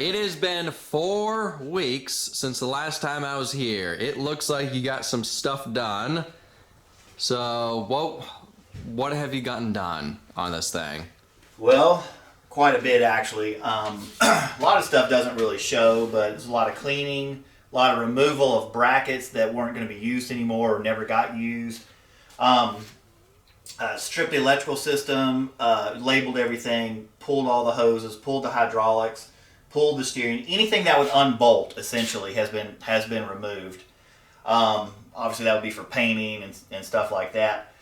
it has been 4 weeks since the last time I was here. It looks like you got some stuff done. So, what have you gotten done on this thing? Well, quite a bit actually. A lot of stuff doesn't really show, but there's a lot of cleaning, a lot of removal of brackets that weren't going to be used anymore or never got used. Stripped the electrical system, labeled everything, pulled all the hoses, pulled the hydraulics, pulled the steering. Anything that would unbolt essentially has been removed. Obviously that would be for painting and stuff like that.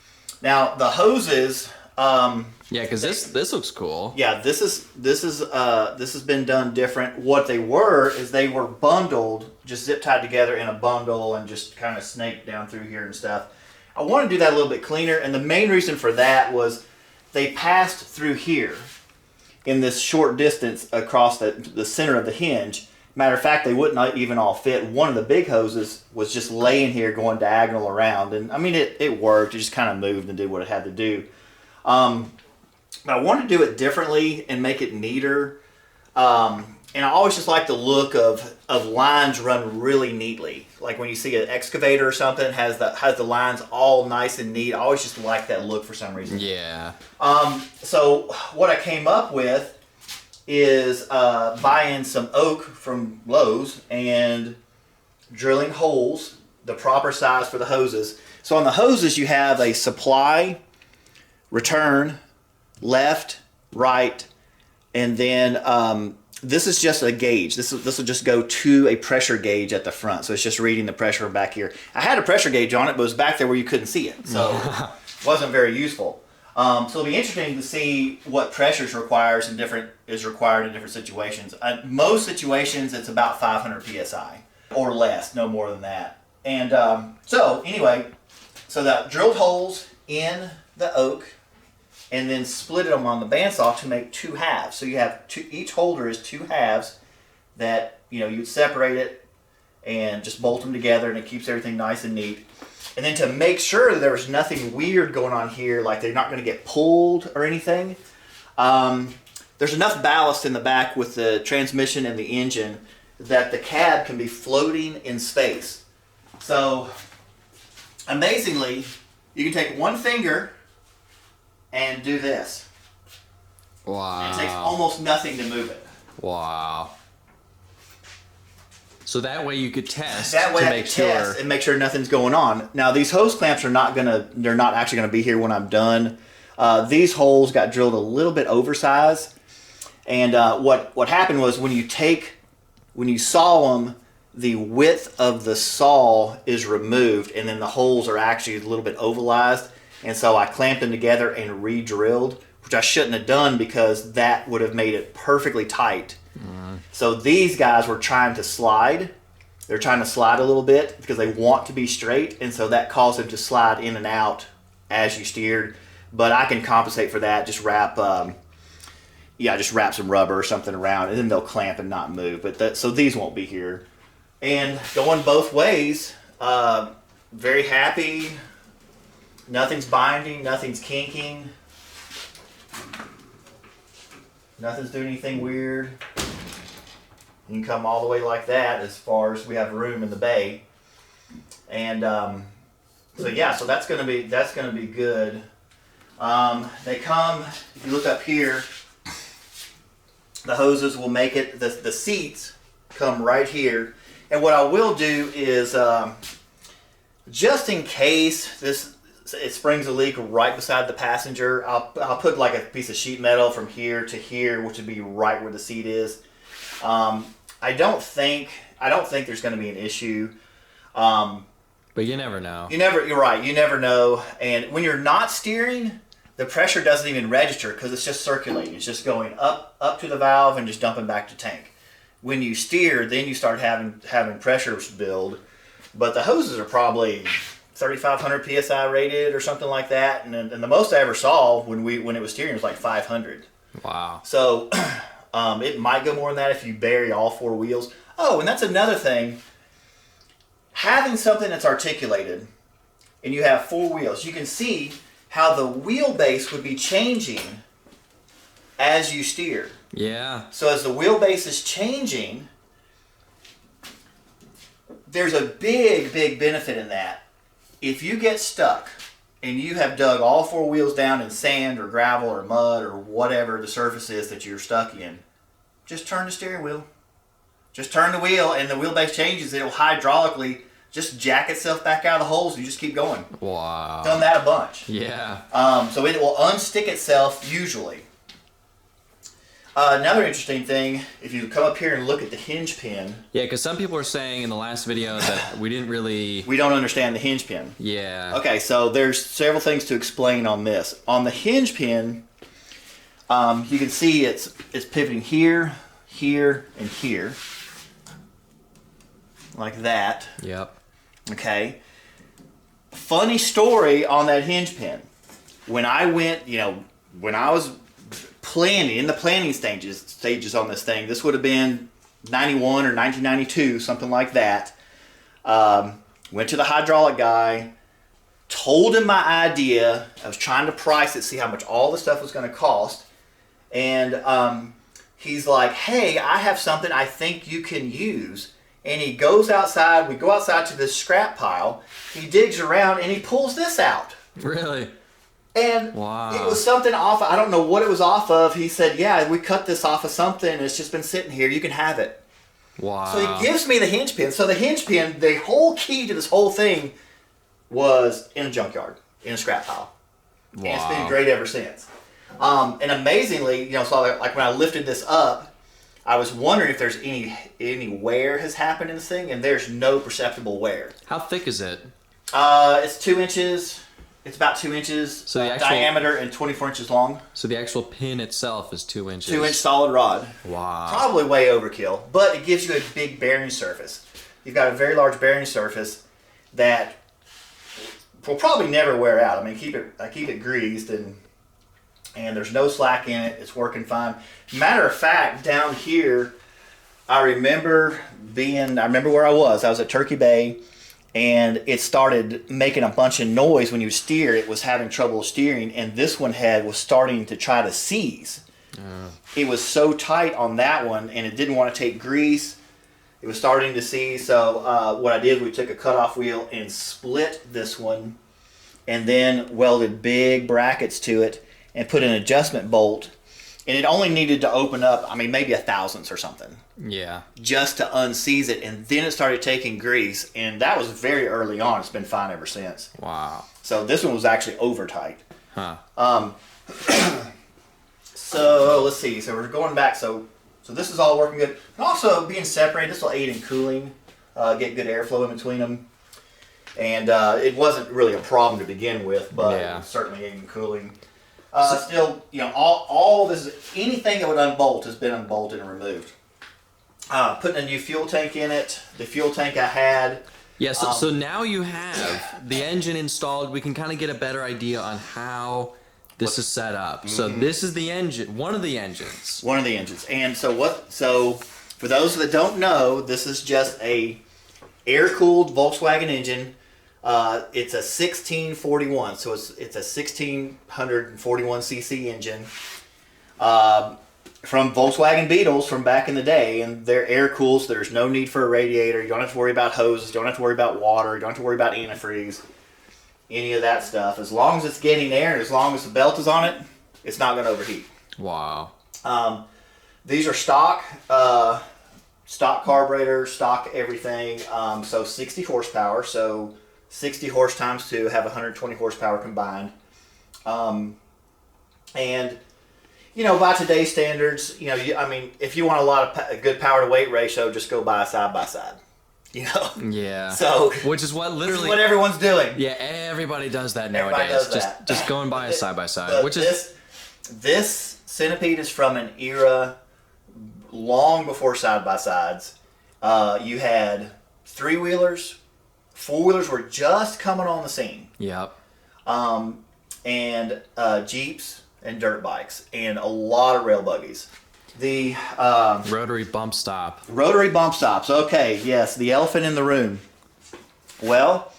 Now the hoses. Yeah, because this looks cool. Yeah, this has been done different. What they were is they were bundled, just zip tied together in a bundle and just kind of snaked down through here and stuff. I want to do that a little bit cleaner, and the main reason for that was they passed through here in this short distance across the center of the hinge. Matter of fact, they wouldn't even all fit. One of the big hoses was just laying here going diagonal around, and I mean it worked. It just kind of moved and did what it had to do. I want to do it differently and make it neater. And I always just like the look of lines run really neatly. Like when you see an excavator or something has the lines all nice and neat. I always just like that look for some reason. Yeah. So what I came up with is buying some oak from Lowe's and drilling holes the proper size for the hoses. So on the hoses you have a supply, return, left, right, and then this is just a gauge. This will just go to a pressure gauge at the front. So it's just reading the pressure back here. I had a pressure gauge on it, but it was back there where you couldn't see it. So it wasn't very useful. So it'll be interesting to see what pressure is required in different situations. Most situations, it's about 500 PSI or less, no more than that. And so anyway, so that drilled holes in the oak, and then split them on the bandsaw to make 2 halves. So you have each holder is 2 halves that you'd separate it and just bolt them together, and it keeps everything nice and neat. And then to make sure that there was nothing weird going on here, like they're not going to get pulled or anything, there's enough ballast in the back with the transmission and the engine that the cab can be floating in space. So amazingly, you can take one finger and do this. Wow. And it takes almost nothing to move it. Wow. So that way you could test that way to I make can sure. test and make sure nothing's going on. Now these hose clamps they're not actually gonna be here when I'm done. These holes got drilled a little bit oversized, and what happened was when you saw them, the width of the saw is removed, and then the holes are actually a little bit ovalized. And so I clamped them together and re-drilled, which I shouldn't have done because that would have made it perfectly tight. So these guys were trying to slide. They're trying to slide a little bit because they want to be straight, and so that caused them to slide in and out as you steered. But I can compensate for that. Just wrap some rubber or something around, and then they'll clamp and not move. But so these won't be here. And going both ways, very happy. Nothing's binding, nothing's kinking, nothing's doing anything weird. You can come all the way like that as far as we have room in the bay. And so yeah, so that's gonna be good. They come, if you look up here, the hoses will make it, the seats come right here. And what I will do is, just in case it springs a leak right beside the passenger, I'll put like a piece of sheet metal from here to here, which would be right where the seat is. I don't think there's going to be an issue. But you never know. You're right. You never know. And when you're not steering, the pressure doesn't even register because it's just circulating. It's just going up to the valve and just dumping back to tank. When you steer, then you start having pressure build. But the hoses are probably 3,500 PSI rated or something like that, and the most I ever saw when it was steering was like 500. Wow. So it might go more than that if you bury all 4 wheels. Oh, and that's another thing. Having something that's articulated, and you have 4 wheels, you can see how the wheelbase would be changing as you steer. Yeah. So as the wheelbase is changing, there's a big, big benefit in that. If you get stuck and you have dug all four wheels down in sand or gravel or mud or whatever the surface is that you're stuck in, just turn the steering wheel. Just turn the wheel and the wheelbase changes. It'll hydraulically just jack itself back out of the holes and you just keep going. Wow. Done that a bunch. Yeah. So it will unstick itself usually. Another interesting thing, if you come up here and look at the hinge pin. Yeah, because some people are saying in the last video that we didn't really... We don't understand the hinge pin. Yeah. Okay, so there's several things to explain on this. On the hinge pin, you can see it's pivoting here, here, and here. Like that. Yep. Okay. Funny story on that hinge pin. When I went, when I was in the planning stages on this thing, this would have been 91 or 1992, something like that. Went to the hydraulic guy, told him my idea. I was trying to price it, see how much all the stuff was going to cost. And he's like, hey, I have something I think you can use. And he goes outside, we go outside to this scrap pile, he digs around and he pulls this out. Really? And wow. It was something off, I don't know what it was off of. He said, yeah, we cut this off of something, it's just been sitting here, you can have it. Wow. So he gives me the hinge pin. So the hinge pin, the whole key to this whole thing was in a junkyard, in a scrap pile. Wow. And it's been great ever since. And amazingly, so like when I lifted this up, I was wondering if there's any wear has happened in this thing, and there's no perceptible wear. How thick is it? It's 2 inches. It's about 2 inches So the actual, diameter and 24 inches long. So the actual pin itself is 2 inches. 2 inch solid rod. Wow. Probably way overkill, but it gives you a big bearing surface. You've got a very large bearing surface that will probably never wear out. I mean, I keep it greased and there's no slack in it. It's working fine. Matter of fact, down here, I remember where I was. I was at Turkey Bay, and it started making a bunch of noise when you steer. It was having trouble steering, and this one was starting to try to seize. It was so tight on that one, and it didn't want to take grease. It was starting to seize, so what I did, we took a cutoff wheel and split this one, and then welded big brackets to it, and put an adjustment bolt, and it only needed to open up, maybe a thousandths or something. Yeah. Just to unseize it, and then it started taking grease, and that was very early on. It's been fine ever since. Wow. So this one was actually over tight. Huh. So let's see. So we're going back. So this is all working good. And also being separated, this will aid in cooling, get good airflow in between them. And it wasn't really a problem to begin with, but yeah. certainly aid in cooling. Still, all this, anything that would unbolt has been unbolted and removed. Putting a new fuel tank in it. The fuel tank I had. Yeah, so now you have the engine installed. We can kind of get a better idea on how this is set up. Mm-hmm. So this is the engine, one of the engines. One of the engines. And so for those that don't know, this is just a air-cooled Volkswagen engine. It's a 1641, so it's a 1641 cc engine from Volkswagen Beetles from back in the day, and they're air cooled, so there's no need for a radiator. You don't have to worry about hoses, you don't have to worry about water, you don't have to worry about antifreeze, any of that stuff. As long as it's getting air and as long as the belt is on it, it's not going to overheat. Wow. These are stock carburetor, stock everything. So 60 horsepower. So 60 horse times 2 have 120 horsepower combined. And by today's standards, if you want a lot of good power to weight ratio, just go buy a side by side. Yeah. So which is what literally what everyone's doing. Yeah, everybody does that Everybody nowadays. does that. Just go and buy a side by side. Which is this Centipede is from an era long before side by sides. You had 3-wheelers, 4-wheelers were just coming on the scene. Yep. And Jeeps and dirt bikes and a lot of rail buggies. The Rotary bump stop. Rotary bump stops. Okay, yes, the elephant in the room. Well,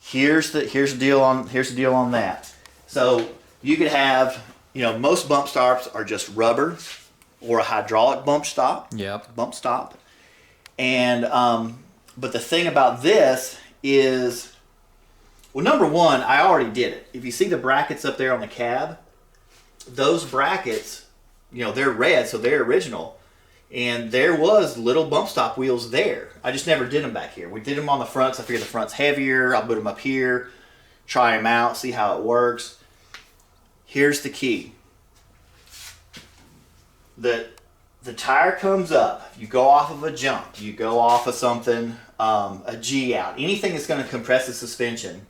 here's the deal on that. So you could have, most bump stops are just rubber, or a hydraulic bump stop. Yep. Bump stop. And but the thing about this is, well, number one, I already did it. If you see the brackets up there on the cab, those brackets, you know, they're red, so they're original. And there was little bump stop wheels there. I just never did them back here. We did them on the front, so I figured the front's heavier. I'll put them up here, try them out, see how it works. Here's the key. The tire comes up. You go off of a jump. You go off of something, a G out. Anything that's going to compress the suspension.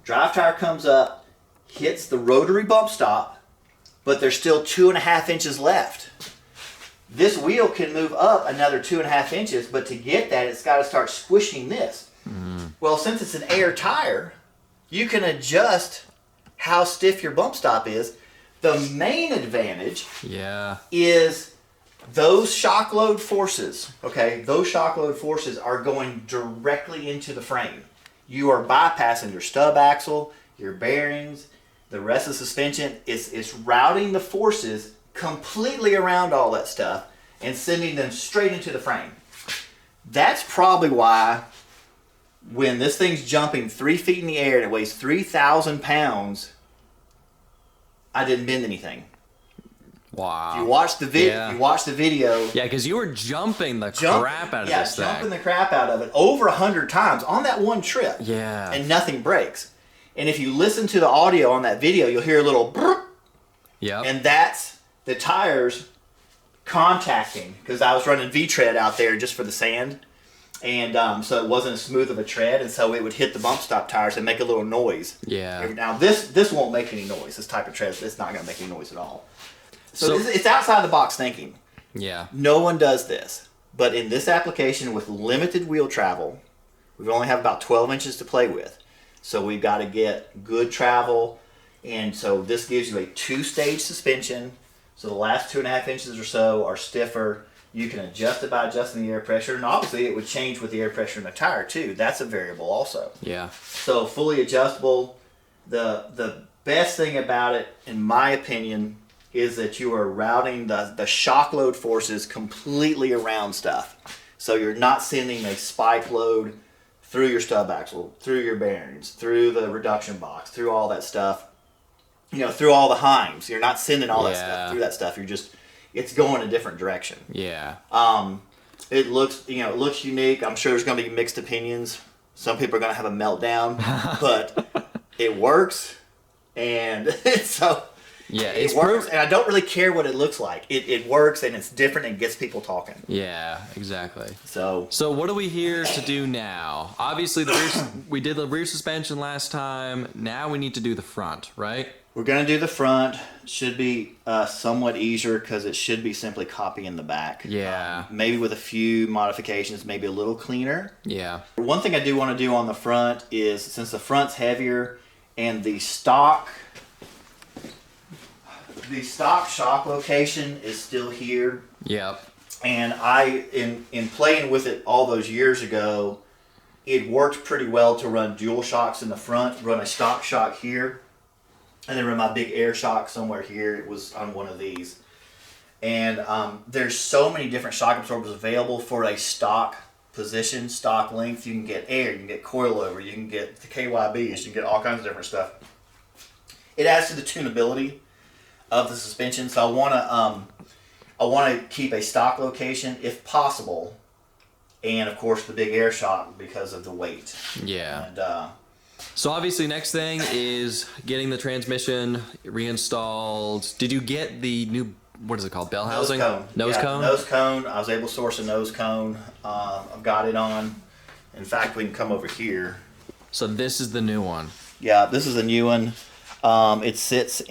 Drive tire comes up, hits the rotary bump stop, but there's still 2.5 inches left. This wheel can move up another 2.5 inches, but to get that, it's got to start squishing this. Well, since it's an air tire, you can adjust how stiff your bump stop is. The main advantage is those shock load forces, okay? Those shock load forces are going directly into the frame. You are bypassing your stub axle, your bearings, the rest of the suspension. It's routing the forces completely around all that stuff and sending them straight into the frame. That's probably why when this thing's jumping 3 feet in the air and it weighs 3,000 pounds, I didn't bend anything. Wow. If you watch the video. Yeah, because you were jumping the crap out of this thing. Yeah, jumping the crap out of it over 100 times on that one trip. Yeah. And nothing breaks. And if you listen to the audio on that video, you'll hear a little brrr. Yep. And that's the tires contacting, because I was running V-tread out there just for the sand. And so it wasn't as smooth of a tread, and so it would hit the bump stop tires and make a little noise. Yeah. Now this won't make any noise. This type of tread, it's not going to make any noise at all. So it's outside the box thinking. Yeah. No one does this, but in this application with limited wheel travel, we only have about 12 inches to play with. So we've got to get good travel, and so this gives you a 2-stage suspension. So the last 2.5 inches or so are stiffer. You can adjust it by adjusting the air pressure, and obviously it would change with the air pressure in the tire too. That's a variable also. Yeah. So fully adjustable. The best thing about it, in my opinion, is that you are routing the shock load forces completely around stuff. So you're not sending a spike load through your stub axle, through your bearings, through the reduction box, through all that stuff. You know, through all the Hinge. You're not sending all that stuff through that stuff. You're just, it's going a different direction. Yeah. It looks unique. I'm sure there's going to be mixed opinions. Some people are going to have a meltdown, but it works, and so it works. And I don't really care what it looks like. It works, and it's different, and gets people talking. Yeah, exactly. So what are we here to do now? Obviously, we did the rear suspension last time. Now we need to do the front, right? We're going to do the front. Should be somewhat easier because it should be simply copying the back. Yeah. Maybe with a few modifications, maybe a little cleaner. Yeah. One thing I do want to do on the front is, since the front's heavier and the stock shock location is still here. Yep. And in playing with it all those years ago, it worked pretty well to run dual shocks in the front, run a stock shock here, and then run my big air shock somewhere here. It was on one of these. And there's so many different shock absorbers available for a stock position, stock length. You can get air, you can get coilover, you can get the KYBs, you can get all kinds of different stuff. It adds to the tunability of the suspension. So I want to keep a stock location if possible, and of course the big air shock because of the weight. Yeah. And so obviously next thing is getting the transmission reinstalled. Did you get the new, what is it called, bell housing? Nose cone? Nose cone. I was able to source a nose cone. I've got it on. In fact, we can come over here. So this is the new one. Yeah, this is a new one. It sits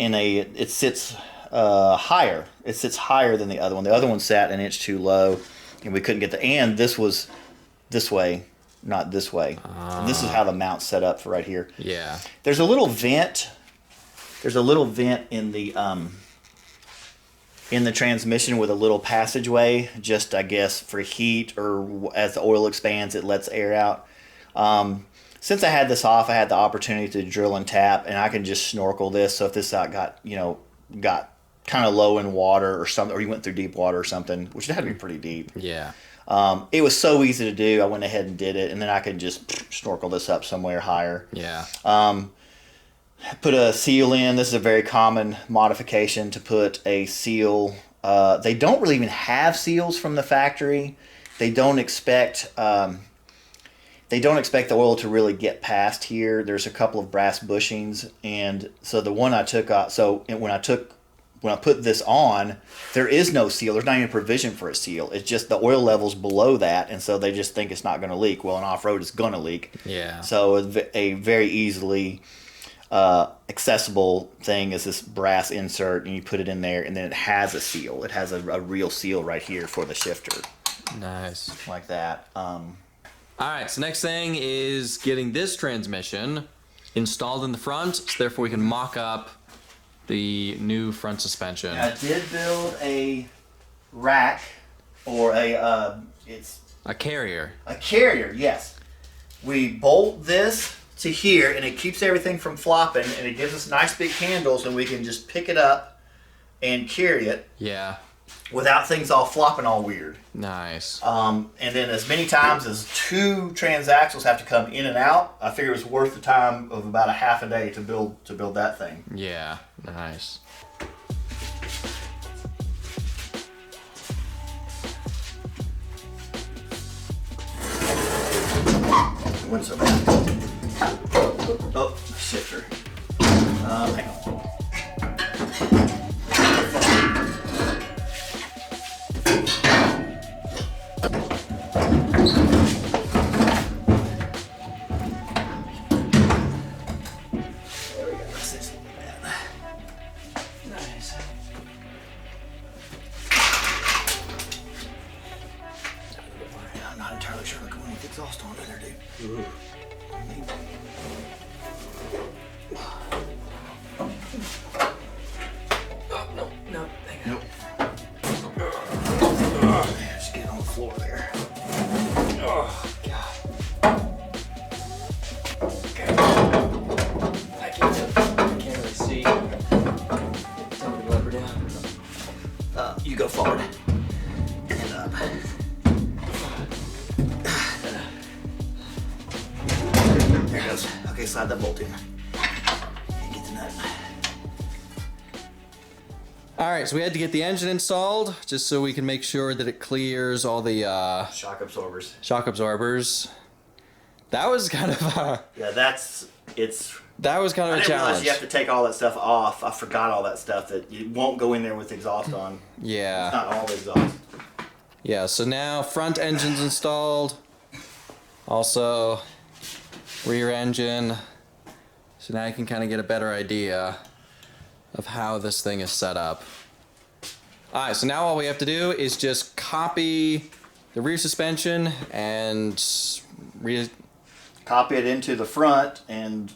higher. It sits higher than the other one. The other one sat an inch too low, and we couldn't get and this was this way, not this way. And this is how the mount's set up for right here. Yeah. There's a little vent. There's a little vent in the transmission with a little passageway, just I guess for heat, or as the oil expands, it lets air out. Since I had this off, I had the opportunity to drill and tap, and I can just snorkel this. So if this got kind of low in water or something, or you went through deep water or something, which had to be pretty deep. Yeah. It was so easy to do. I went ahead and did it, and then I could just snorkel this up somewhere higher. Yeah. Put a seal in. This is a very common modification to put a seal. They don't really even have seals from the factory. They don't expect the oil to really get past here. There's a couple of brass bushings, and so the one I took out. So when I put this on, there is no seal. There's not even provision for a seal. It's just the oil level's below that, and so they just think it's not going to leak. Well, in off-road, it's going to leak. Yeah. So a very easily accessible thing is this brass insert, and you put it in there, and then it has a seal. It has a real seal right here for the shifter. Nice. Like that. All right, so next thing is getting this transmission installed in the front, so therefore we can mock up the new front suspension. I did build a rack, or it's a carrier. a carrier, yes. We bolt this to here, and it keeps everything from flopping, and it gives us nice big handles, and we can just pick it up and carry it Yeah. without things all flopping all weird. Nice. And then as many times as 2 transaxles have to come in and out, I figure it was worth the time of about a half a day to build that thing. Yeah. Nice. What's so bad? Oh, shifter. Hang on. There we go. That's this little man. Nice. I'm not entirely sure what's going on with the exhaust on in there, dude. No. Nope. Just get on the floor there. Oh, God. Okay. I can't really see. Tell me to lever down. You go forward. And up. There it goes. Okay, slide that bolt in. And get the nut. All right, so we had to get the engine installed just so we can make sure that it clears all the Shock absorbers. shock absorbers. That was kind of a Yeah, it's. that was kind I of a didn't realize challenge. you have to take all that stuff off. I forgot all that stuff that you won't go in there with exhaust on. Yeah. Not all the exhaust. Yeah, so now front engine's installed. Also rear engine. So now you can kind of get a better idea of how this thing is set up. All right, so now all we have to do is just copy the rear suspension and Copy it into the front, and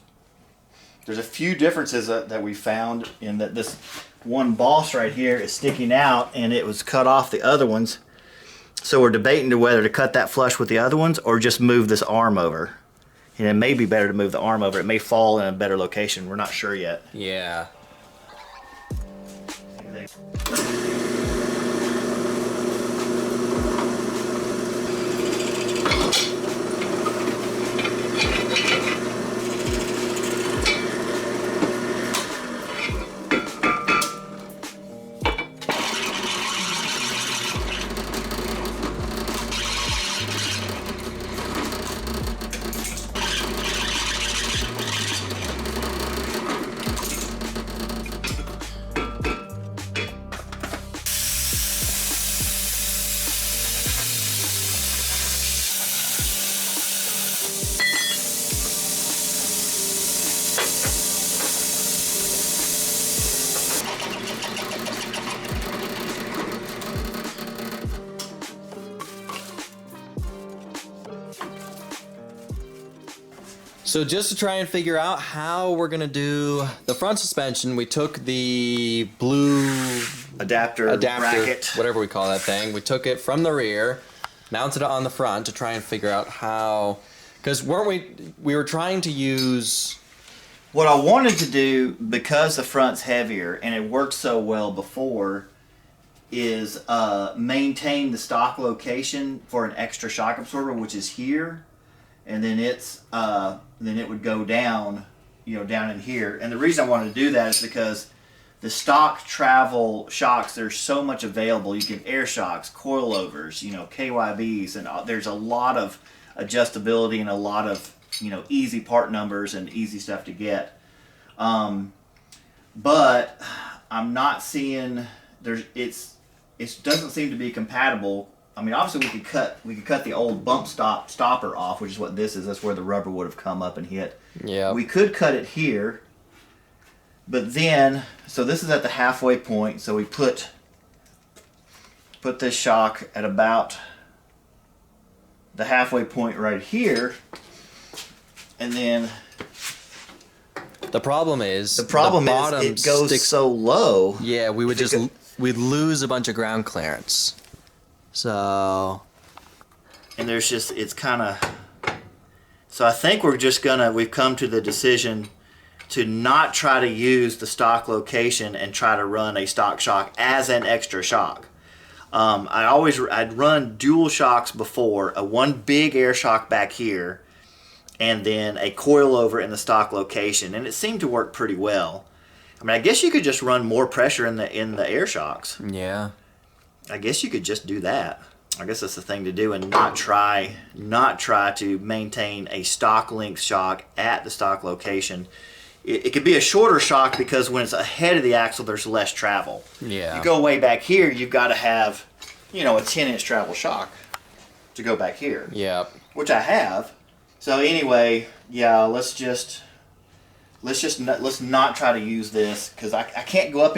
there's a few differences that we found in that this one boss right here is sticking out, and it was cut off the other ones. So we're debating to whether to cut that flush with the other ones or just move this arm over. And it may be better to move the arm over. It may fall in a better location. We're not sure yet. yeah. So just to try and figure out how we're gonna do the front suspension, we took the blue Adapter bracket. whatever we call that thing. We took it from the rear, mounted it on the front to try and figure out how, because we were trying to use What I wanted to do, because the front's heavier and it worked so well before, is maintain the stock location for an extra shock absorber, which is here, and then then it would go down, down in here. And the reason I wanted to do that is because the stock travel shocks, there's so much available. You can air shocks, coilovers, KYBs, and there's a lot of adjustability and a lot of easy part numbers and easy stuff to get. But I'm not seeing it doesn't seem to be compatible. I mean, obviously we could cut the old bump stopper off, which is what this is. That's where the rubber would have come up and hit. Yeah. We could cut it here, but then so this is at the halfway point. So we put this shock at about the halfway point right here, and then The problem is the bottom it goes sticks so low. Yeah, we'd lose a bunch of ground clearance. So, And there's just, it's kind of, so I think we've come to the decision to not try to use the stock location and try to run a stock shock as an extra shock. I'd run dual shocks before, one big air shock back here, and then a coilover in the stock location, and it seemed to work pretty well. I mean, I guess you could just run more pressure in the air shocks. yeah. I guess you could just do that. I guess that's the thing to do, and not try to maintain a stock length shock at the stock location. It could be a shorter shock because when it's ahead of the axle, there's less travel. Yeah. You go way back here, you've got to have, a 10-inch travel shock to go back here. Yeah. Which I have. So anyway, yeah, let's not try to use this, because I can't go up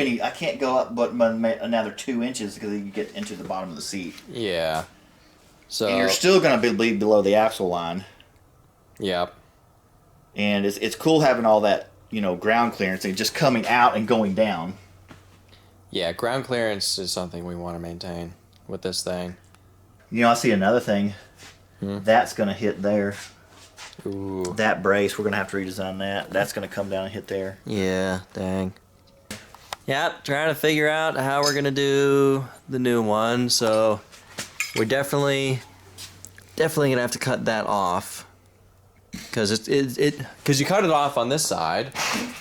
but another 2 inches, because you get into the bottom of the seat. Yeah. So. And you're still going to be below the axle line. Yeah. And it's cool having all that, ground clearance and just coming out and going down. Yeah, ground clearance is something we want to maintain with this thing. I see another thing. That's going to hit there. Ooh. That brace, we're going to have to redesign that. That's going to come down and hit there. Yeah, dang. Yeah, trying to figure out how we're gonna do the new one. So we're definitely gonna have to cut that off, because because you cut it off on this side.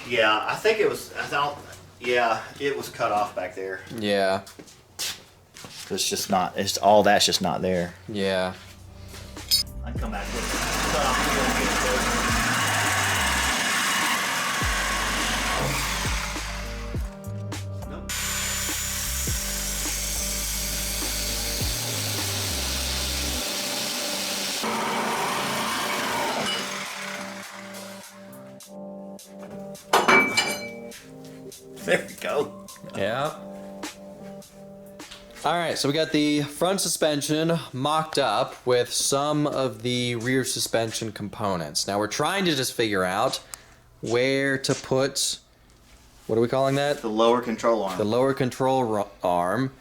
Yeah, I think it was. Yeah, it was cut off back there. Yeah. It's just not. It's all that's just not there. Yeah. I come back with it. Cut off the Nope. There we go. Yeah. All right, so we got the front suspension mocked up with some of the rear suspension components. Now we're trying to just figure out where to put, what are we calling that? The lower control arm. The lower control arm.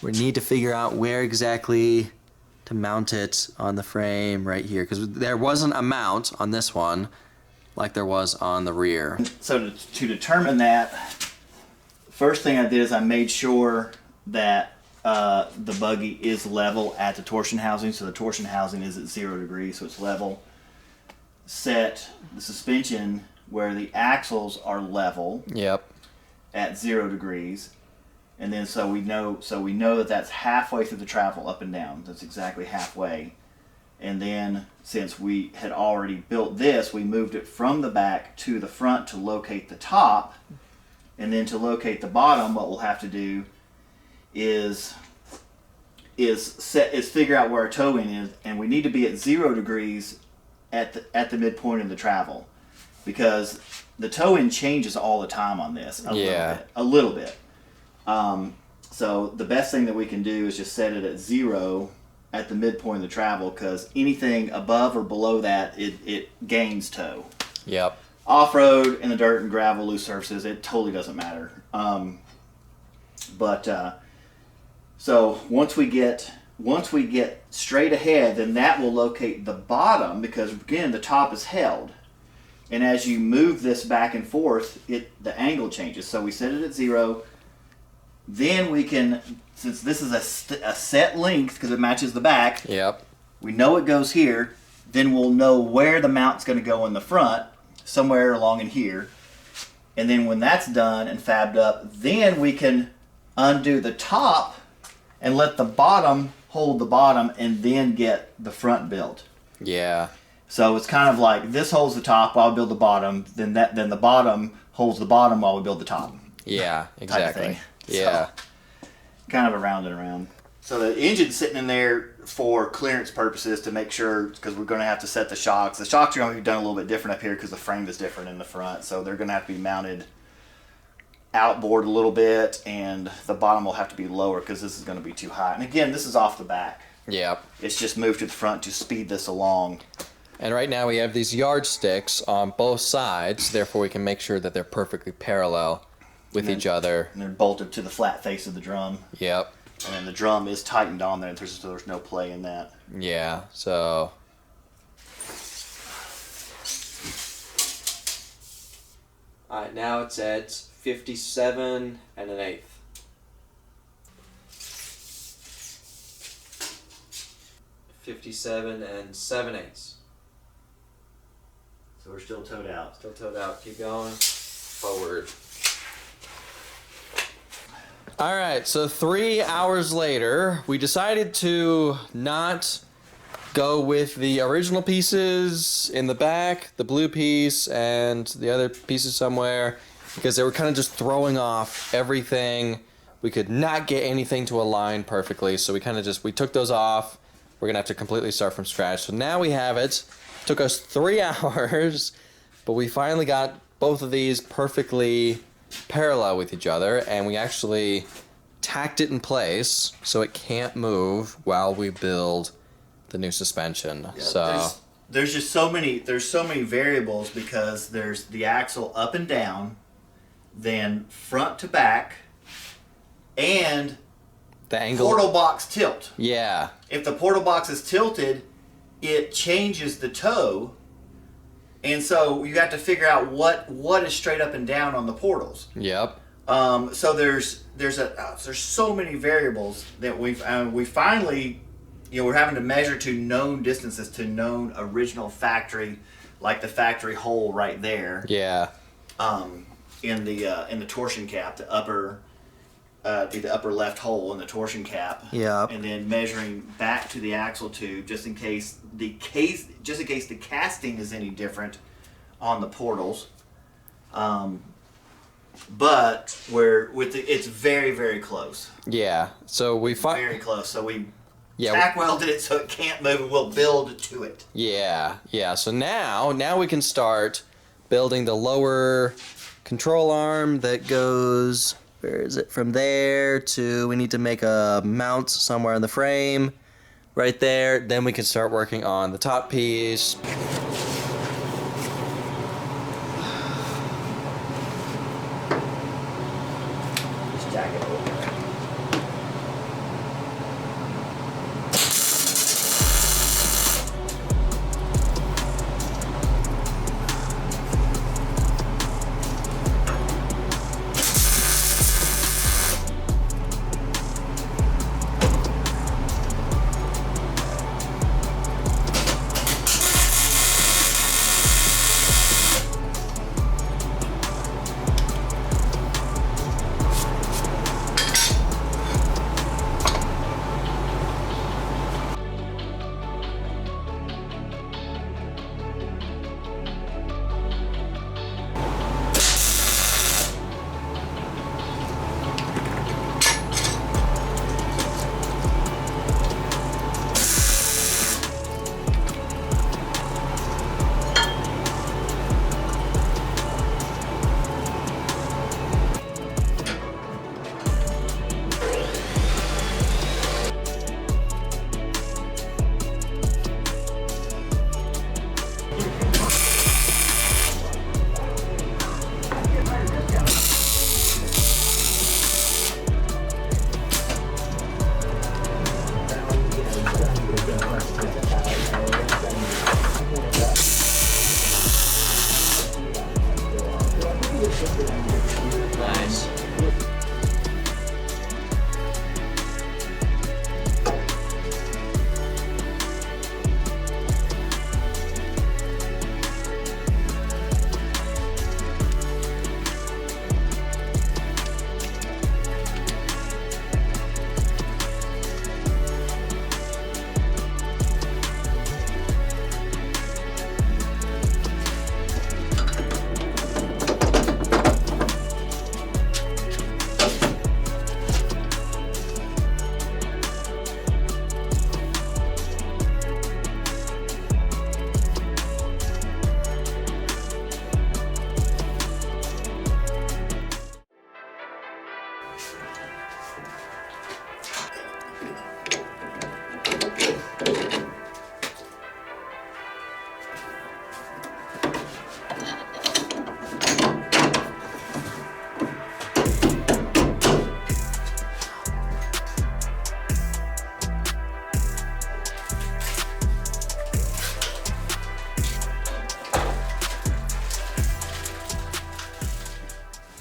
We need to figure out where exactly to mount it on the frame right here, because there wasn't a mount on this one like there was on the rear. So to determine that, first thing I did is I made sure that the buggy is level at the torsion housing. So the torsion housing is at 0 degrees, so it's level. Set the suspension where the axles are level. Yep. At 0 degrees. And then so we know that that's halfway through the travel up and down. That's exactly halfway. And then since we had already built this, we moved it from the back to the front to locate the top. And then to locate the bottom, what we'll have to do is figure out where our toe in is, and we need to be at 0 degrees at the midpoint of the travel, because the toe in changes all the time on this. A little bit. So the best thing that we can do is just set it at 0 at the midpoint of the travel, because anything above or below that, it gains toe. Yep. Off-road, in the dirt and gravel, loose surfaces, it totally doesn't matter. So once we get straight ahead, then that will locate the bottom, because again the top is held. And as you move this back and forth, the angle changes. So we set it at 0. Then we can, since this is a set length because it matches the back, Yep. we know it goes here. Then we'll know where the mount's going to go in the front, somewhere along in here. And then when that's done and fabbed up, then we can undo the top and let the bottom hold the bottom and then get the front built. Yeah. So it's kind of like this holds the top while we build the bottom, then the bottom holds the bottom while we build the top. Yeah, exactly. Thing. Yeah. So, kind of around and around. So the engine's sitting in there for clearance purposes to make sure, because we're going to have to set the shocks. The shocks are going to be done a little bit different up here because the frame is different in the front. So they're going to have to be mounted outboard a little bit, and the bottom will have to be lower because this is going to be too high. And again, this is off the back. Yep. It's just moved to the front to speed this along. And right now we have these yardsticks on both sides, therefore we can make sure that they're perfectly parallel with each other. And they're bolted to the flat face of the drum. Yep. And then the drum is tightened on there. There's no play in that. Yeah, so... Alright, now it's at 57 and an eighth. 57 and 7/8. So we're still towed out. Still towed out. Keep going. Forward. Alright, so 3 hours later, we decided to not go with the original pieces in the back, the blue piece, and the other pieces somewhere, because they were kind of just throwing off everything. We could not get anything to align perfectly, so we kind of we took those off. We're going to have to completely start from scratch. So now we have it. Took us 3 hours, but we finally got both of these perfectly parallel with each other, and we actually tacked it in place so it can't move while we build the new suspension. Yeah, so there's just so many variables, because there's the axle up and down, then front to back, and the angle, portal box tilt. yeah, If the portal box is tilted, it changes the toe, and so you have to figure out what is straight up and down on the portals. yep, So there's so many variables that we finally, we're having to measure to known distances, to known original factory, like the factory hole right there. yeah, In the torsion cap, the upper left hole in the torsion cap. Yep. And then measuring back to the axle tube, just in case the casting is any different on the portals. But it's very, very close. yeah. So we Very close. So we yeah, tack welded it so it can't move, and we'll build to it. yeah, yeah. So now we can start building the lower control arm that goes, where is it, from there to, we need to make a mount somewhere in the frame, right there. Then we can start working on the top piece. Just tack it over.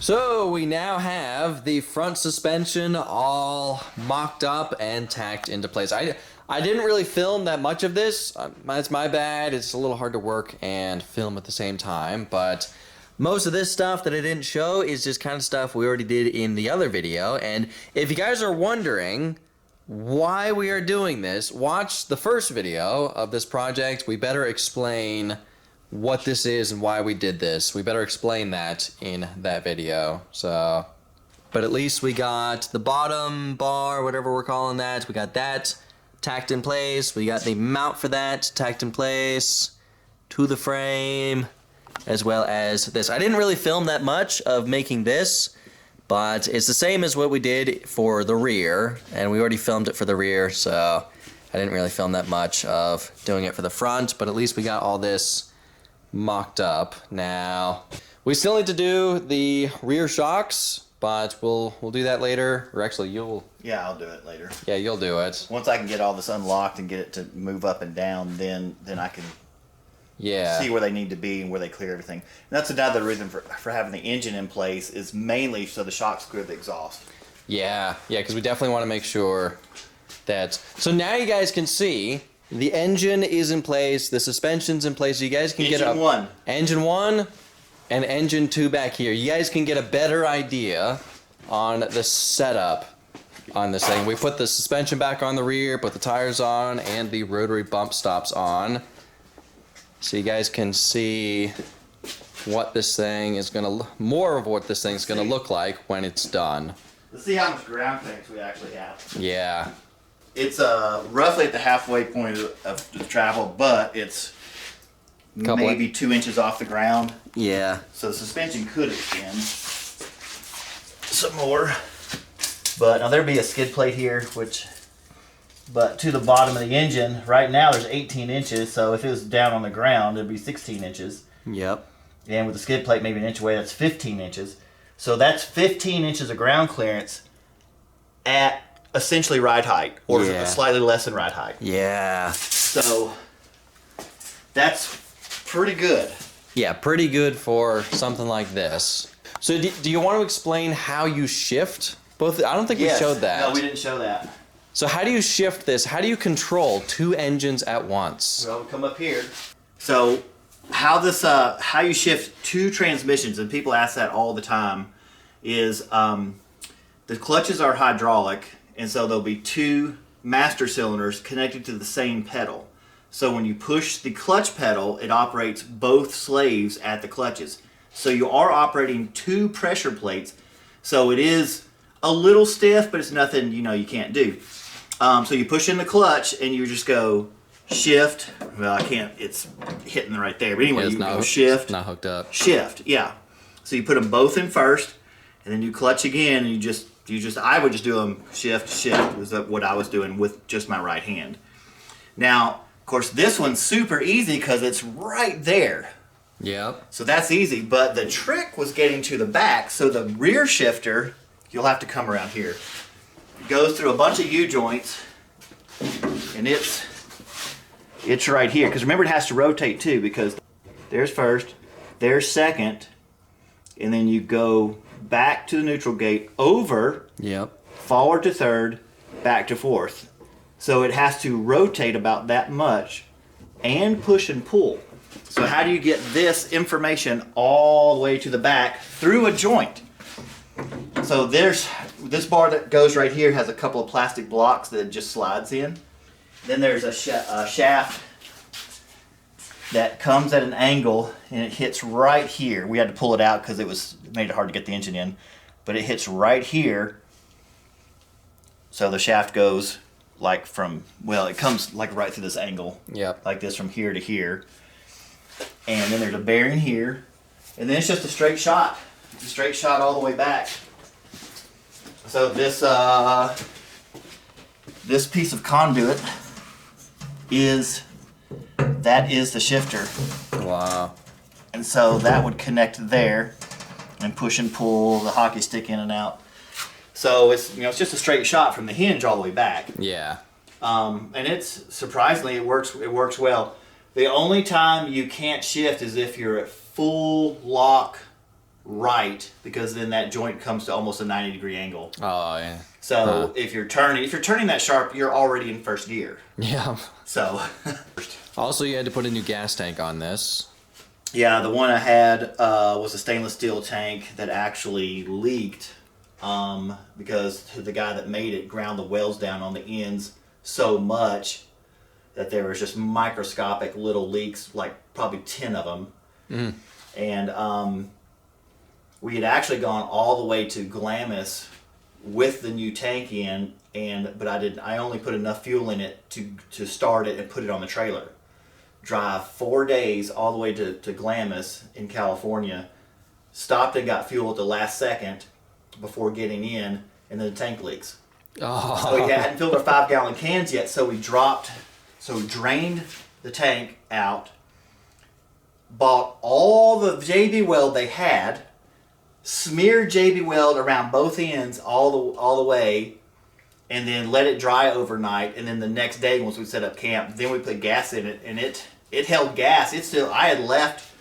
So we now have the front suspension all mocked up and tacked into place. I didn't really film that much of this. That's my bad. It's a little hard to work and film at the same time, but most of this stuff that I didn't show is just kind of stuff we already did in the other video. And if you guys are wondering why we are doing this, watch the first video of this project. We better explain what this is and why we did this. We better explain that in that video. So, but at least we got the bottom bar, whatever we're calling that. We got that tacked in place. We got the mount for that tacked in place to the frame, as well as this. I didn't really film that much of making this, but it's the same as what we did for the rear, and we already filmed it for the rear, so I didn't really film that much of doing it for the front, but at least we got all this mocked up. Now, we still need to do the rear shocks, but we'll do that later. Or actually, Yeah, I'll do it later. Yeah, you'll do it. Once I can get all this unlocked and get it to move up and down, then I can see where they need to be and where they clear everything. And that's another reason for having the engine in place, is mainly so the shocks clear the exhaust. Yeah, because we definitely want to make sure that... So now you guys can see the engine is in place, the suspension's in place, so you guys can get Engine 1. Engine 1 and engine 2 back here. You guys can get a better idea on the setup on this thing. We put the suspension back on the rear, put the tires on, and the rotary bump stops on. So you guys can see what this thing is gonna, more of what this thing's gonna look like when it's done. Let's see how much ground clearance we actually have. Yeah. It's roughly at the halfway point of the travel, but it's maybe 2 inches off the ground. Yeah. So the suspension could extend some more. But now there'd be a skid plate here, but to the bottom of the engine, right now there's 18 inches, so if it was down on the ground, it'd be 16 inches. Yep. And with the skid plate maybe an inch away, that's 15 inches. So that's 15 inches of ground clearance at essentially ride height, or slightly less than ride height. Yeah. So that's pretty good. Yeah, pretty good for something like this. So do you want to explain how you shift both? I don't think we showed that. No, we didn't show that. So how do you shift this? How do you control 2 engines at once? Well, we'll come up here. So how you shift 2 transmissions, and people ask that all the time, is the clutches are hydraulic, and so there'll be 2 master cylinders connected to the same pedal. So when you push the clutch pedal, it operates both slaves at the clutches. So you are operating 2 pressure plates. So it is a little stiff, but it's nothing you can't do. So you push in the clutch and you just go shift. Well, I can't. It's hitting right there. But anyway, you go shift. It's not hooked up. Shift. Yeah. So you put them both in first, and then you clutch again, and you just. I would just do them shift, shift. Was what I was doing with just my right hand. Now, of course, this one's super easy because it's right there. Yep. So that's easy. But the trick was getting to the back. So the rear shifter, you'll have to come around here. It goes through a bunch of U-joints, and it's right here. Because remember, it has to rotate too, because there's first, there's second, and then you go back to the neutral gate, over, forward to third, back to fourth. So it has to rotate about that much and push and pull. So how do you get this information all the way to the back through a joint? So there's this bar that goes right here has a couple of plastic blocks that it just slides in. Then there's a shaft that comes at an angle and it hits right here. We had to pull it out because it made it hard to get the engine in, but it hits right here. So the shaft goes like it comes like right through this angle, like this from here to here. And then there's a bearing here, and then it's just a straight shot. It's a straight shot all the way back. So this piece of conduit is the shifter. Wow. And so that would connect there and push and pull the hockey stick in and out. So it's just a straight shot from the hinge all the way back. Yeah. And it's surprisingly it works well. The only time you can't shift is if you're at full lock right, because then that joint comes to almost a 90-degree angle. Oh yeah. So if you're turning that sharp, you're already in first gear. Yeah. So Also, you had to put a new gas tank on this. yeah, the one I had was a stainless steel tank that actually leaked because the guy that made it ground the welds down on the ends so much that there was just microscopic little leaks, like probably 10 of them. Mm. And we had actually gone all the way to Glamis with the new tank in, but I only put enough fuel in it to start it and put it on the trailer. Drive 4 days all the way to Glamis in California, stopped and got fuel at the last second before getting in, and then the tank leaks. Oh. So we hadn't filled our 5-gallon cans yet, so we drained the tank out, bought all the JB Weld they had, smeared JB Weld around both ends all the way, and then let it dry overnight. And then the next day, once we set up camp, then we put gas in it, and it held gas. I had left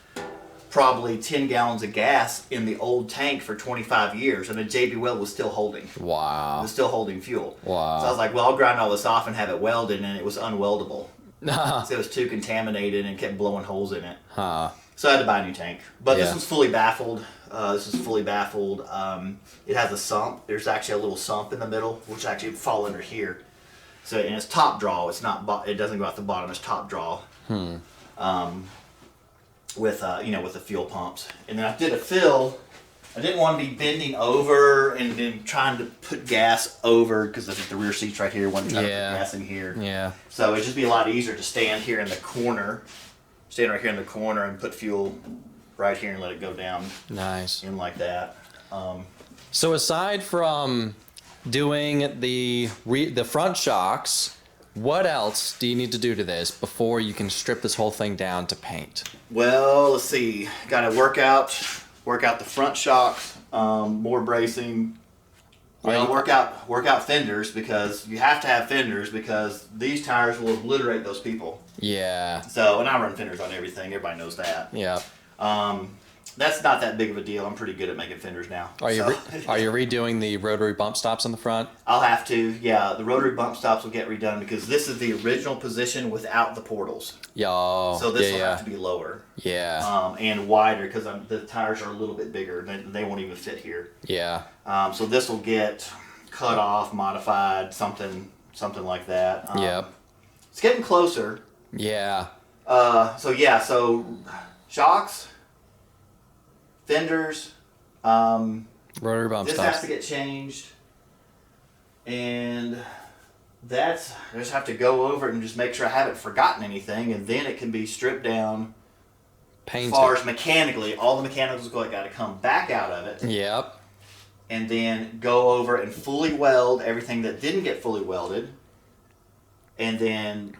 probably 10 gallons of gas in the old tank for 25 years, and the JB Weld was still holding. Wow. It was still holding fuel. Wow. So I was like, well, I'll grind all this off and have it welded, and it was unweldable. Huh. So it was too contaminated and kept blowing holes in it. Huh. So I had to buy a new tank. But Yeah. this was fully baffled. It has a sump. There's actually a little sump in the middle, which actually would fall under here. So, and it's top draw. It's not. It doesn't go out the bottom. It's top draw. With the fuel pumps. And then I did a fill. I didn't want to be bending over and then trying to put gas over, because I think the rear seat's right here. One trying to put gas in here. Yeah. So it'd just be a lot easier to stand here in the corner. Stand right here in the corner and put fuel right here and let it go down Nice. in like that. So aside from doing the front shocks, what else do you need to do to this before you can strip this whole thing down to paint? Well, let's see. Got to work out the front shocks, more bracing. Well, work out fenders, because you have to have fenders, because these tires will obliterate those people. Yeah. So, and I run fenders on everything. Everybody knows that. Yeah. That's not that big of a deal. I'm pretty good at making fenders now. Are you redoing the rotary bump stops on the front? I'll have to. Yeah, the rotary bump stops will get redone, because this is the original position without the portals. Yeah. So this will have to be lower. Yeah. And wider, because the tires are a little bit bigger. They won't even fit here. Yeah. So this will get cut off, modified, something like that. Yep. It's getting closer. Yeah. So shocks, fenders. Rotary bump This stops. has to get changed, and I just have to go over it and just make sure I haven't forgotten anything, and then it can be stripped down. Painted. As far as mechanically, all the mechanicals got to come back out of it, Yep. and then go over and fully weld everything that didn't get fully welded, and then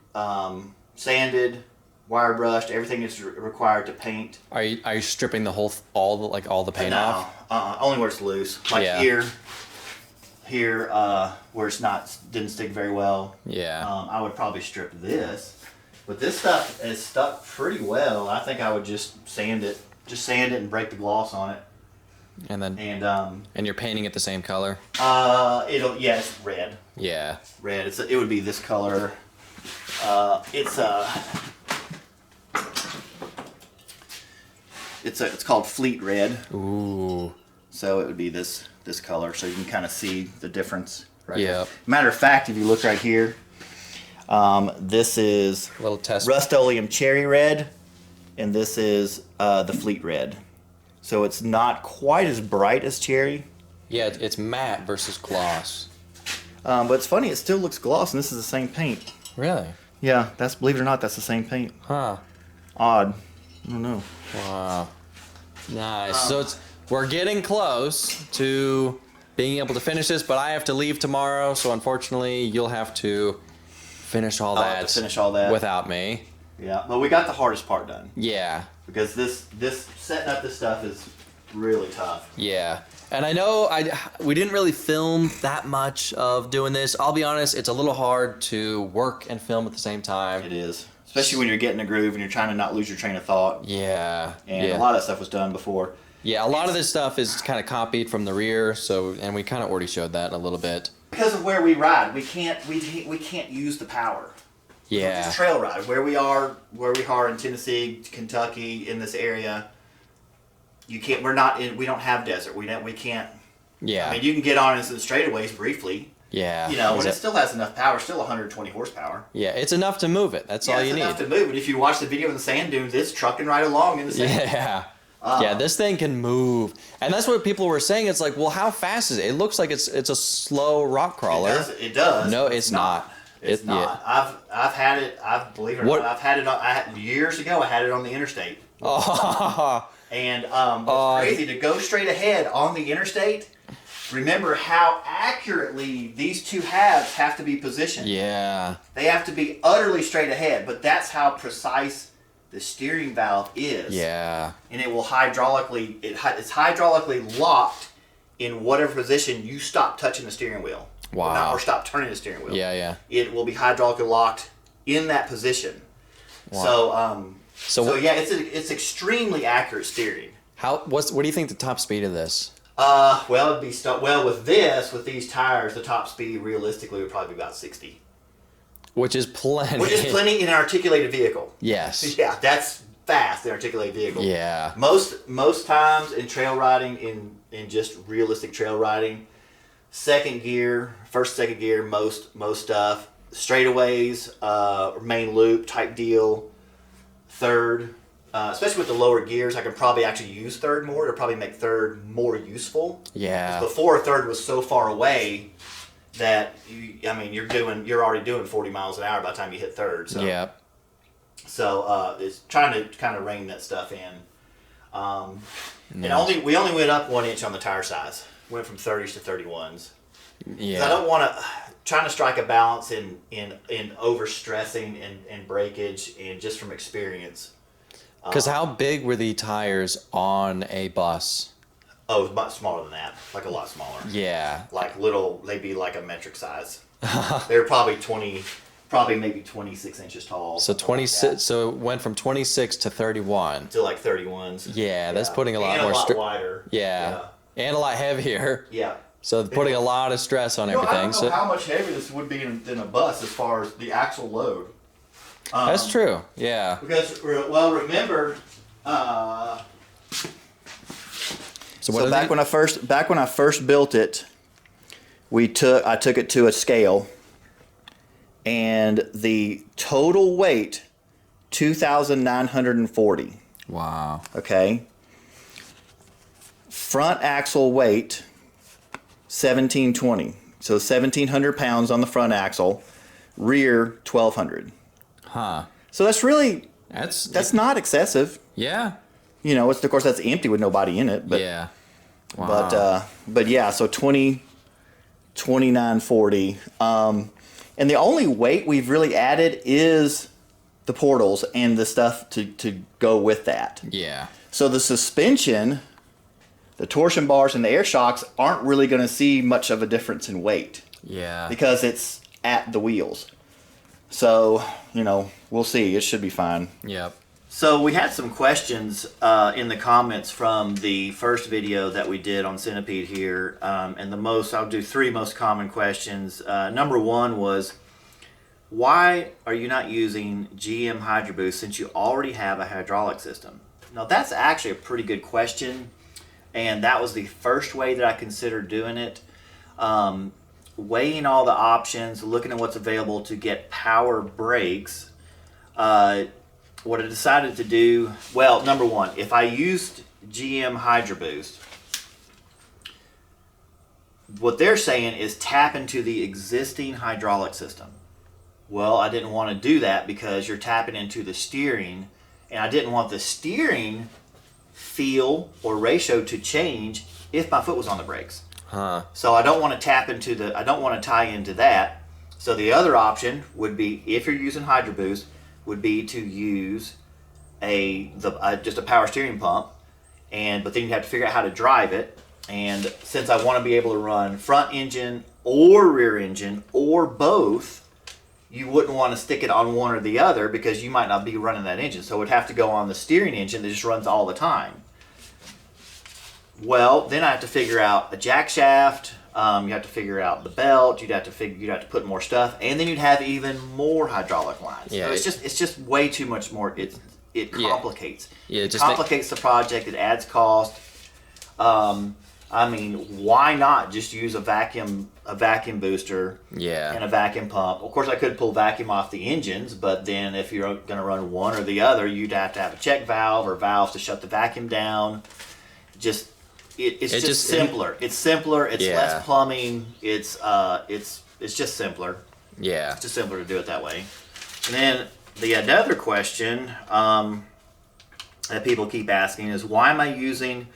sanded, wire brushed, everything that's required to paint. Are you stripping all the paint off? Only where it's loose, like Yeah. here where didn't stick very well. Yeah. I would probably strip this, but this stuff is stuck pretty well. I think I would just sand it and break the gloss on it. And then And you're painting it the same color? it's red. Yeah. Red. It would be this color. It's called Fleet Red. Ooh. So it would be this color, so you can kind of see the difference right there. Yep. Matter of fact, if you look right here, this is Little test. Rust-Oleum Cherry Red, and this is the Fleet Red. So it's not quite as bright as cherry, Yeah, it's matte versus gloss. but it's funny, it still looks gloss, and this is the same paint. Really? Yeah, believe it or not, that's the same paint. Huh. Odd. I don't know. Wow. Nice. So we're getting close to being able to finish this, but I have to leave tomorrow, so unfortunately you'll have to finish all I'll have to finish all that without me. Yeah, but we got the hardest part done, Yeah. because this setting up this stuff is really tough. Yeah. And I know we didn't really film that much of doing this. I'll be honest, it's a little hard to work and film at the same time. It is, especially when you're getting a groove and you're trying to not lose your train of thought. Yeah. And yeah. a lot of that stuff was done before. Yeah, a lot of this stuff is kind of copied from the rear, so and we kind of already showed that a little bit. Because of where we ride, we can't use the power. Yeah. Just trail ride where we are in Tennessee, Kentucky, in this area. You can't. We're not in. We don't have desert. We can't. Yeah. I mean, you can get on in some straightaways briefly. Yeah. You know, and it still has enough power. Still 120 horsepower. Yeah, it's enough to move it. That's all you need. It's enough to move it. If you watch the video in the sand dunes, it's trucking right along in the sand. Yeah. Yeah, this thing can move, and that's what people were saying. It's like, well, how fast is it? It looks like it's a slow rock crawler. It does. No, it's not. It's not. Yeah. I've had it. Believe it or not, I've had it. Years ago, I had it on the interstate. Oh. And what's crazy to go straight ahead on the interstate. Remember how accurately these two halves have to be positioned. Yeah. They have to be utterly straight ahead, but that's how precise the steering valve is. Yeah. And it will it's hydraulically locked in whatever position you stop touching the steering wheel. Wow. Or stop turning the steering wheel. Yeah, yeah. It will be hydraulically locked in that position. Wow. So yeah, it's extremely accurate steering. What do you think the top speed of this? Well, with these tires, the top speed realistically would probably be about 60. Which is plenty. Which is plenty in an articulated vehicle. Yes. Yeah, that's fast in an articulated vehicle. Yeah. Most times in trail riding, in just realistic trail riding, second gear, second gear, most stuff, straightaways, main loop type deal, third. Especially with the lower gears, I can probably actually use third more to probably make third more useful. Yeah. Before third was so far away that you're already doing 40 miles an hour by the time you hit third. So. Yeah. So it's trying to kind of rein that stuff in. And we only went up 1 inch on the tire size. Went from 30s to 31s. Yeah. I don't want to trying to strike a balance in overstressing and breakage and just from experience. Because how big were the tires on a bus? Oh, it was much smaller than that. Like a lot smaller. Yeah. Like they'd be like a metric size. They were probably maybe 26 inches tall. So 26. So it went from 26 to 31. To like 31s. Yeah, that's putting a lot and more a lot wider. Yeah. And a lot heavier. Yeah. So putting a lot of stress on everything. I don't know how much heavier this would be in a bus as far as the axle load. That's true. Yeah. Because remember. So back when I first built it, I took it to a scale, and the total weight 2,940. Wow. Okay. Front axle weight 1,720. So 1,700 pounds on the front axle. Rear 1,200. Huh. So that's not excessive. Yeah. You know, of course that's empty with nobody in it. But, yeah. Wow. But yeah, so 2940. And the only weight we've really added is the portals and the stuff to go with that. Yeah. So the suspension, the torsion bars, and the air shocks aren't really going to see much of a difference in weight. Yeah. Because it's at the wheels. So, we'll see. It should be fine. Yep. So we had some questions in the comments from the first video that we did on Centipede here. And I'll do 3 most common questions. Number 1 was, why are you not using GM Hydro Boost since you already have a hydraulic system? Now that's actually a pretty good question. And that was the first way that I considered doing it. Weighing all the options, looking at what's available to get power brakes, what I decided to do, well, number 1, if I used GM Hydro Boost, what they're saying is tap into the existing hydraulic system. Well, I didn't want to do that because you're tapping into the steering, and I didn't want the steering feel or ratio to change if my foot was on the brakes. Huh. So I don't want to I don't want to tie into that. So the other option would be, if you're using Hydro Boost, would be to use just a power steering pump, but then you have to figure out how to drive it. And since I want to be able to run front engine or rear engine or both, you wouldn't want to stick it on one or the other because you might not be running that engine. So it would have to go on the steering engine that just runs all the time. Well, then I have to figure out a jack shaft. You have to figure out the belt. You'd have to put more stuff, and then you'd have even more hydraulic lines. Yeah, so it's just way too much more. It complicates. Yeah, it complicates the project. It adds cost. I mean, why not just use a vacuum booster and a vacuum pump? Of course, I could pull vacuum off the engines, but then if you're going to run one or the other, you'd have to have a check valve or valves to shut the vacuum down. It's just simpler. It's simpler. It's less plumbing. It's just simpler. Yeah. It's just simpler to do it that way. And then the other question that people keep asking is, why am I using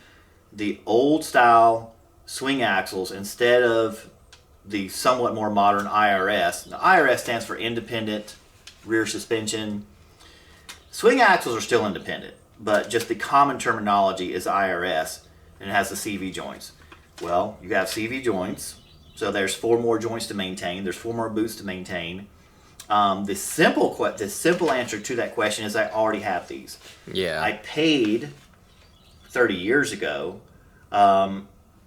the old style swing axles instead of the somewhat more modern IRS? Now, IRS stands for independent rear suspension. Swing axles are still independent, but just the common terminology is IRS, and it has the CV joints. Well, you have CV joints, so there's 4 more joints to maintain. There's 4 more boots to maintain. The simple answer to that question is I already have these. Yeah. I paid 30 years ago.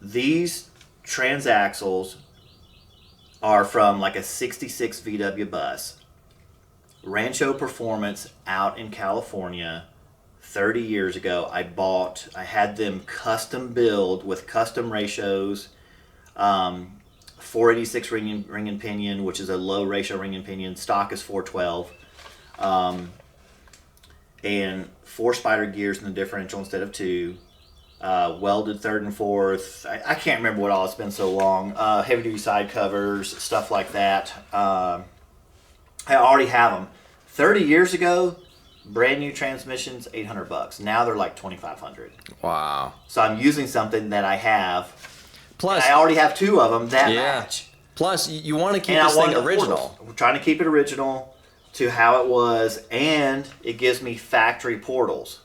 These transaxles are from like a 66 VW bus. Rancho Performance out in California. 30 years ago, I had them custom build with custom ratios, 486 ring and pinion, which is a low ratio ring and pinion. Stock is 412, and 4 spider gears in the differential instead of 2. Welded 3rd and 4th. I can't remember what all. It's been so long. Heavy duty side covers, stuff like that. I already have them. 30 years ago, brand new transmissions, $800. Now they're like $2,500. Wow. So I'm using something that I have. Plus, I already have 2 of them that match. Plus, you want to keep this thing original. We're trying to keep it original to how it was, and it gives me factory portals.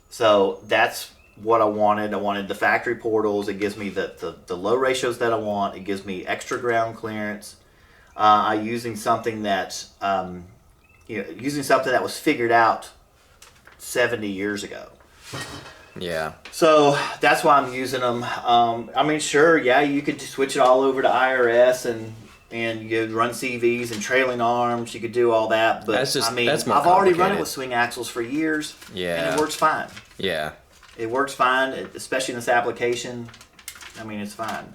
So that's what I wanted. I wanted the factory portals. It gives me the low ratios that I want. It gives me extra ground clearance. I'm using something that was figured out 70 years ago. Yeah. So that's why I'm using them. I mean, sure, yeah, you could switch it all over to IRS and you could run CVs and trailing arms. You could do all that, but that's more I've already run it complicated. with swing axles for years. Yeah. And it works fine. Yeah. It works fine, especially in this application. I mean, it's fine.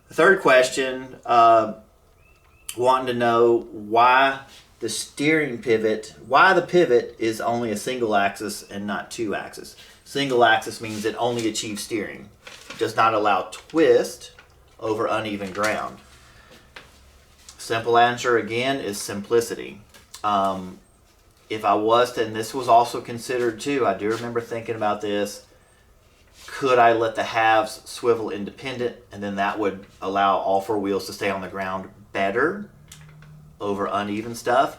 The third question, wanting to know why the pivot is only a single axis and not 2 axis. Single axis means it only achieves steering. It does not allow twist over uneven ground. Simple answer again is simplicity. If I was to, and this was also considered too, I do remember thinking about this, could I let the halves swivel independent, and then that would allow all 4 wheels to stay on the ground better over uneven stuff?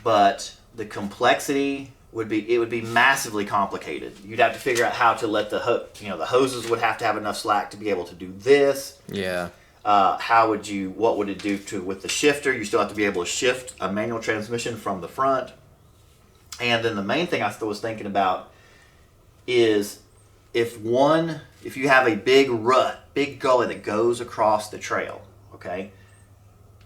But the complexity would be massively complicated. You'd have to figure out how to let the hoses would have to have enough slack to be able to do this. Yeah. What would it do with the shifter? You still have to be able to shift a manual transmission from the front. And then the main thing I still was thinking about is if you have a big gully that goes across the trail, okay?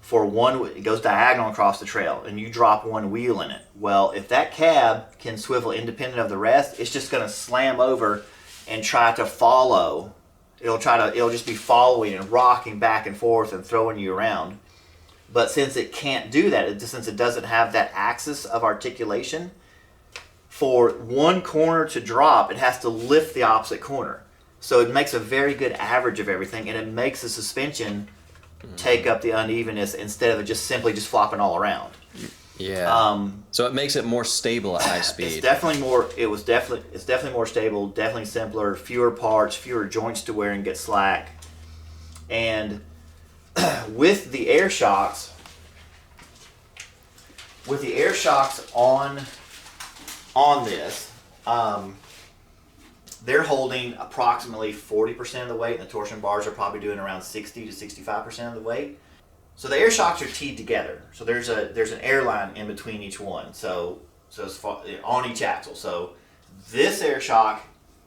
It goes diagonal across the trail, and you drop 1 wheel in it. Well, if that cab can swivel independent of the rest, it's just going to slam over and try to follow. It'll just be following and rocking back and forth and throwing you around. But since it can't do that, since it doesn't have that axis of articulation, for 1 corner to drop, it has to lift the opposite corner. So it makes a very good average of everything, and it makes the suspension take up the unevenness instead of it just simply flopping all around. Yeah. So it makes it more stable at high speed. It's definitely more stable, definitely simpler, fewer parts, fewer joints to wear and get slack. And with the air shocks on this, they're holding approximately 40% of the weight, and the torsion bars are probably doing around 60 to 65% of the weight. So the air shocks are teed together. So there's an air line in between each one. So it's on each axle. So this air shock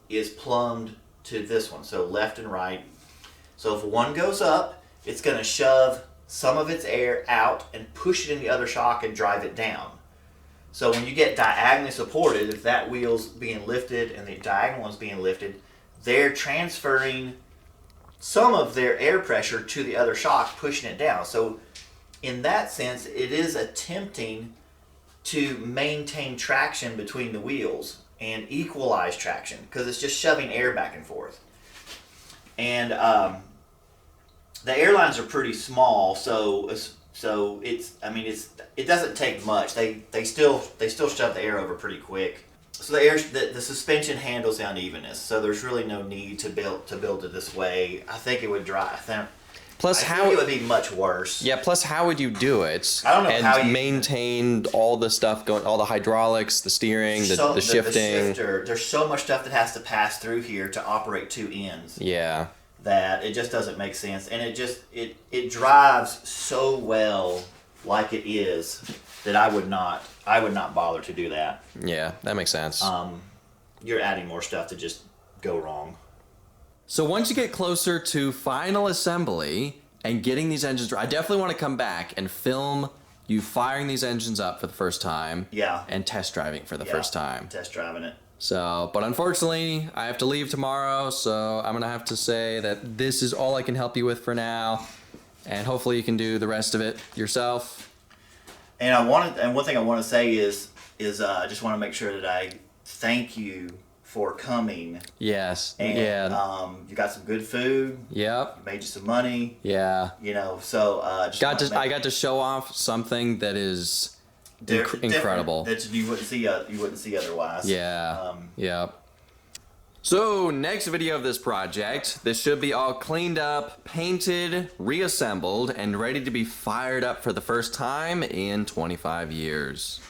is plumbed to this one, so left and right. So if one goes up, it's going to shove some of its air out and push it in the other shock and drive it down. So when you get diagonally supported, if that wheel's being lifted and the diagonal one's being lifted, they're transferring some of their air pressure to the other shock, pushing it down. So in that sense, it is attempting to maintain traction between the wheels and equalize traction, because it's just shoving air back and forth. And the airlines are pretty small, so it doesn't take much. They still shove the air over pretty quick. So the suspension handles the unevenness, so there's really no need to build it this way. I think it would drive. Plus, I think it would be much worse. Yeah. Plus, how would you do it? I don't know and how you maintain all the stuff going, all the hydraulics, the steering, the shifting. The shifter. There's so much stuff that has to pass through here to operate two ends. Yeah. That it just doesn't make sense, and it drives so well like it is that I would not bother to do that. Yeah, that makes sense. You're adding more stuff to just go wrong. So once you get closer to final assembly and getting these engines, I definitely want to come back and film you firing these engines up for the first time. Yeah. And test driving for the first time. Test driving it. So, but unfortunately, I have to leave tomorrow, so I'm gonna have to say that this is all I can help you with for now, and hopefully you can do the rest of it yourself. And one thing I want to say is I just want to make sure that I thank you for coming. Yes. And, yeah. You got some good food. Yep. Made you some money. Yeah. You know, so I got to show off something that is incredible that you wouldn't see otherwise. Yeah. Yeah. So next video of this project, this should be all cleaned up, painted, reassembled, and ready to be fired up for the first time in 25 years.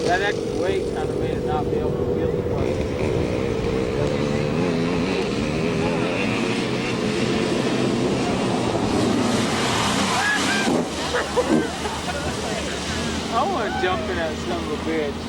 That extra weight kind of made it not be able to feel the plane. I want to jump in that son of a bitch.